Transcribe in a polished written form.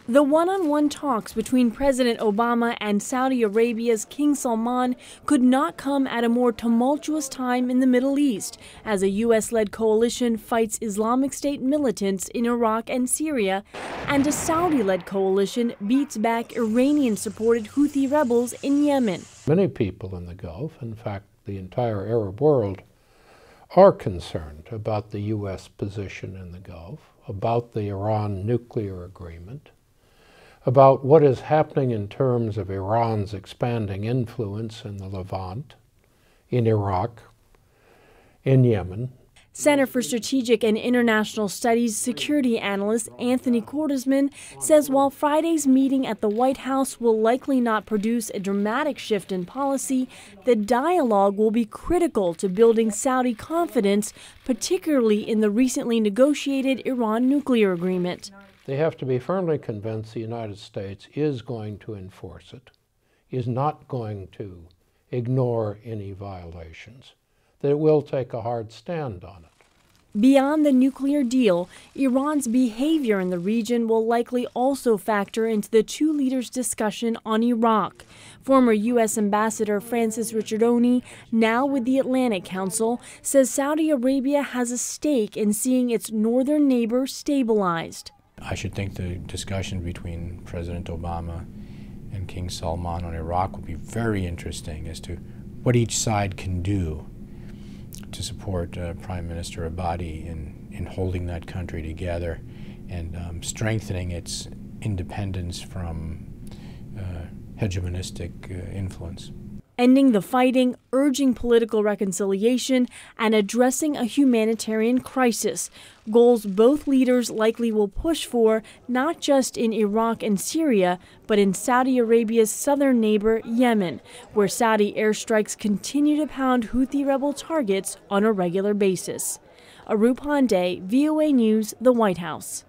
The one-on-one talks between President Obama and Saudi Arabia's King Salman could not come at a more tumultuous time in the Middle East, as a U.S.-led coalition fights Islamic State militants in Iraq and Syria, and a Saudi-led coalition beats back Iranian-supported Houthi rebels in Yemen. Many people in the Gulf, in fact the entire Arab world, are concerned about the U.S. position in the Gulf, about the Iran nuclear agreement, about what is happening in terms of Iran's expanding influence in the Levant, in Iraq, in Yemen. Center for Strategic and International Studies security analyst Anthony Cordesman says while Friday's meeting at the White House will likely not produce a dramatic shift in policy, the dialogue will be critical to building Saudi confidence, particularly in the recently negotiated Iran nuclear agreement. They have to be firmly convinced the United States is going to enforce it, is not going to ignore any violations, that it will take a hard stand on it. Beyond the nuclear deal, Iran's behavior in the region will likely also factor into the two leaders' discussion on Iraq. Former U.S. Ambassador Francis Ricciardoni, now with the Atlantic Council, says Saudi Arabia has a stake in seeing its northern neighbor stabilized. I should think the discussion between President Obama and King Salman on Iraq will be very interesting as to what each side can do to support Prime Minister Abadi in holding that country together and strengthening its independence from hegemonistic influence. Ending the fighting, urging political reconciliation, and addressing a humanitarian crisis, goals both leaders likely will push for not just in Iraq and Syria, but in Saudi Arabia's southern neighbor, Yemen, where Saudi airstrikes continue to pound Houthi rebel targets on a regular basis. Aru Pande, VOA News, the White House.